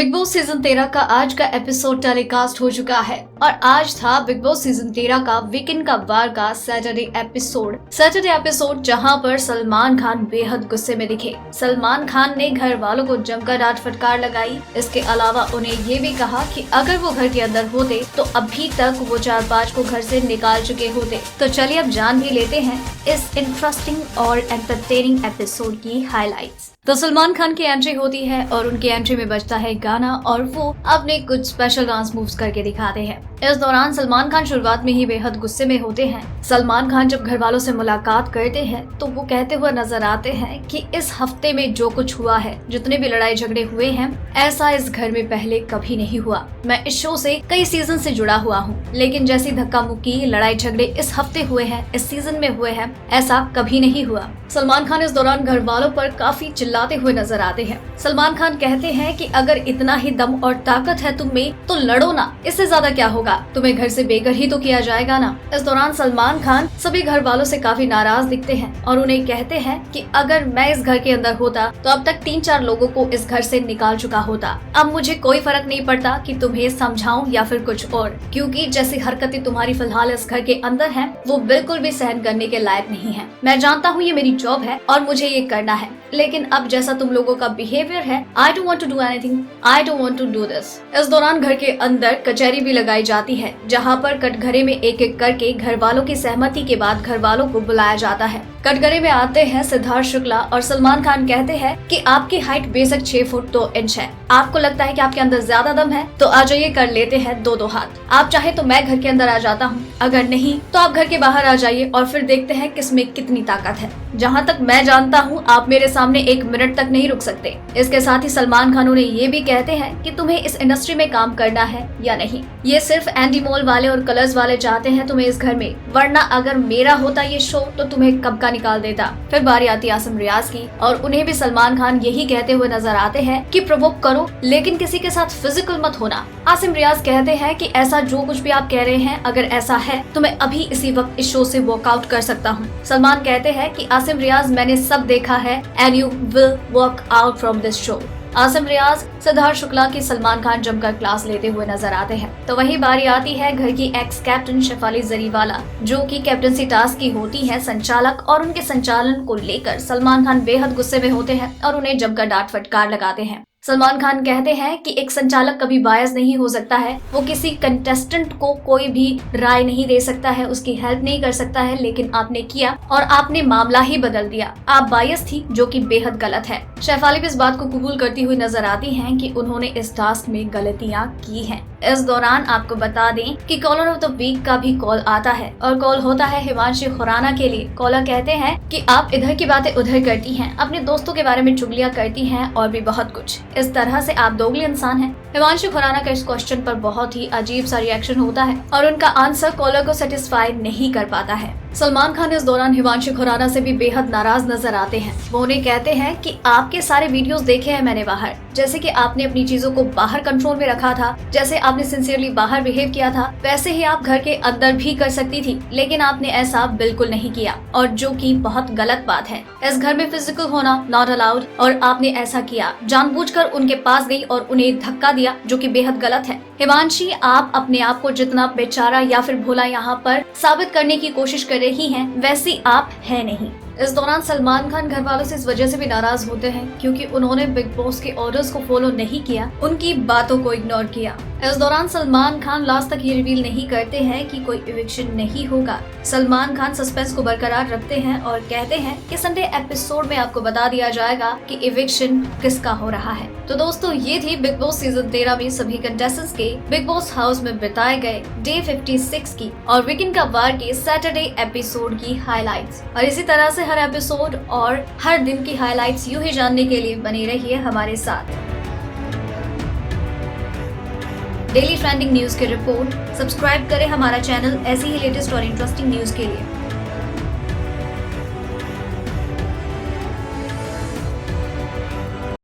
Big boss season 13 का आज का एपिसोड टेलीकास्ट हो चुका है और आज था बिग बॉस सीजन 13 का वीकेंड का वार का सैटरडे एपिसोड जहां पर सलमान खान बेहद गुस्से में दिखे। सलमान खान ने घर वालों को जमकर डांट फटकार लगाई। इसके अलावा उन्हें ये भी कहा कि अगर वो घर के अंदर होते तो अभी तक वो 4-5 को घर से निकाल चुके होते। तो चलिए अब जान भी लेते हैं इस इंटरेस्टिंग और एंटरटेनिंग एपिसोड की हाइलाइट्स। तो सलमान खान की एंट्री होती है और उनकी एंट्री में बजता है गाना और वो अपने कुछ स्पेशल डांस मूव्स करके दिखाते हैं। इस दौरान सलमान खान शुरुआत में ही बेहद गुस्से में होते हैं। सलमान खान जब घर वालों से मुलाकात करते हैं तो वो कहते हुए नजर आते हैं कि इस हफ्ते में जो कुछ हुआ है, जितने भी लड़ाई झगड़े हुए हैं, ऐसा इस घर में पहले कभी नहीं हुआ। मैं इस शो से कई सीजन से जुड़ा हुआ हूँ, लेकिन जैसी धक्का मुक्की लड़ाई झगड़े इस हफ्ते हुए हैं, इस सीजन में हुए हैं, ऐसा कभी नहीं हुआ। सलमान खान इस दौरान घर वालों पर काफी चिल्लाते हुए नजर आते हैं। सलमान खान कहते हैं कि अगर इतना ही दम और ताकत है तुम में तो लड़ो ना, इससे ज्यादा क्या होगा, तुम्हें घर से बेघर ही तो किया जाएगा ना। इस दौरान सलमान खान सभी घर वालों से काफी नाराज दिखते हैं और उन्हें कहते हैं कि अगर मैं इस घर के अंदर होता तो अब तक 3-4 लोगों को इस घर से निकाल चुका होता। अब मुझे कोई फर्क नहीं पड़ता कि तुम्हें समझाऊं या फिर कुछ और, क्योंकि जैसी हरकतें तुम्हारी फिलहाल इस घर के अंदर हैं, वो बिल्कुल भी सहन करने के लायक नहीं है। मैं जानता हूँ ये मेरी जॉब है और मुझे ये करना है, लेकिन अब जैसा तुम लोगों का बिहेवियर है, I don't want to do anything, I don't want to do this. इस दौरान घर के अंदर कचहरी भी लगाई जाती है, जहां पर कटघरे में एक एक करके घर वालों की सहमति के बाद घर वालों को बुलाया जाता है। कटघरे में आते हैं सिद्धार्थ शुक्ला और सलमान खान कहते हैं कि आपकी हाइट बेशक 6 फुट 2 इंच है, आपको लगता है कि आपके अंदर ज्यादा दम है तो आ जाइए, कर लेते हैं 2-2 हाथ। आप चाहे तो मैं घर के अंदर आ जाता हूँ, अगर नहीं तो आप घर के बाहर आ जाइए और फिर देखते हैं किसमें कितनी ताकत है। जहाँ तक मैं जानता हूँ आप मेरे सामने 1 मिनट तक नहीं रुक सकते। इसके साथ ही सलमान खान उन्हें ये भी कहते हैं कि तुम्हें इस इंडस्ट्री में काम करना है या नहीं। ये सिर्फ एंडी मॉल वाले और कलर्स वाले चाहते हैं तुम्हें इस घर में, वरना अगर मेरा होता ये शो तो तुम्हें कब का निकाल देता। फिर बारी आती आसिम रियाज की और उन्हें भी सलमान खान यही कहते हुए नजर आते हैं कि प्रोवोक करो लेकिन किसी के साथ फिजिकल मत होना। आसिम रियाज कहते हैं कि ऐसा जो कुछ भी आप कह रहे हैं, अगर ऐसा है तो मैं अभी इसी वक्त इस शो से वॉकआउट कर सकता हूँ। सलमान कहते हैं कि आसिम रियाज मैंने सब देखा है and you will walk out from this show. Asim Riaz Siddharth Shukla की सलमान खान जमकर क्लास लेते हुए नजर आते हैं। तो वही बारी आती है घर की एक्स कैप्टन शेफाली जरीवाला, जो कि कैप्टनसी टास्क की होती है संचालक, और उनके संचालन को लेकर सलमान खान बेहद गुस्से में होते हैं और उन्हें जमकर डांट फटकार लगाते हैं। सलमान खान कहते हैं कि एक संचालक कभी बायस नहीं हो सकता है, वो किसी कंटेस्टेंट को कोई भी राय नहीं दे सकता है, उसकी हेल्प नहीं कर सकता है, लेकिन आपने किया और आपने मामला ही बदल दिया। आप बायस थी, जो कि बेहद गलत है। शेफाली भी इस बात को कबूल करती हुई नजर आती हैं कि उन्होंने इस टास्क में गलतियां की हैं। इस दौरान आपको बता दें कि कॉलर ऑफ द वीक का भी कॉल आता है और कॉल होता है हिमांशी खुराना के लिए। कॉलर कहते हैं कि आप इधर की बातें उधर करती हैं, अपने दोस्तों के बारे में चुगलियां करती हैं और भी बहुत कुछ। इस तरह से आप दोगली इंसान हैं। हिमांशी खुराना का इस क्वेश्चन पर बहुत ही अजीब सा रिएक्शन होता है और उनका आंसर कॉलर को सेटिस्फाई नहीं कर पाता है। सलमान खान इस दौरान हिमांशी खुराना से भी बेहद नाराज नजर आते हैं। वो उन्हें कहते हैं कि आपके सारे वीडियोस देखे हैं मैंने बाहर, जैसे कि आपने अपनी चीजों को बाहर कंट्रोल में रखा था, जैसे आपने सिंसियरली बाहर बिहेव किया था, वैसे ही आप घर के अंदर भी कर सकती थी, लेकिन आपने ऐसा बिल्कुल नहीं किया, और जो कि बहुत गलत बात है। इस घर में फिजिकल होना नॉट अलाउड और आपने ऐसा किया, जानबूझकर उनके पास गई और उन्हें धक्का दिया, जो कि बेहद गलत है। हिमांशी, आप अपने आप को जितना बेचारा या फिर भोला यहाँ पर साबित करने की कोशिश कर रही हैं, वैसी आप है नहीं। इस दौरान सलमान खान घर वालों से इस वजह से भी नाराज होते हैं क्योंकि उन्होंने बिग बॉस के ऑर्डर्स को फॉलो नहीं किया, उनकी बातों को इग्नोर किया। इस दौरान सलमान खान लास्ट तक ये रिवील नहीं करते हैं कि कोई इविक्शन नहीं होगा। सलमान खान सस्पेंस को बरकरार रखते हैं और कहते हैं कि संडे एपिसोड में आपको बता दिया जाएगा कि इविक्शन किसका हो रहा है। तो दोस्तों, ये थी बिग बॉस सीजन 13 में सभी कंटेस्टेंट्स के बिग बॉस हाउस में बिताए गए डे 56 की और वीकेंड का वार के सैटरडे एपिसोड की हाइलाइट्स। और इसी तरह से हर एपिसोड और हर दिन की हाइलाइट्स यूं ही जानने के लिए बने रहिए हमारे साथ। डेली ट्रेंडिंग न्यूज की रिपोर्ट सब्सक्राइब करें हमारा चैनल ऐसी ही लेटेस्ट और इंटरेस्टिंग न्यूज के लिए।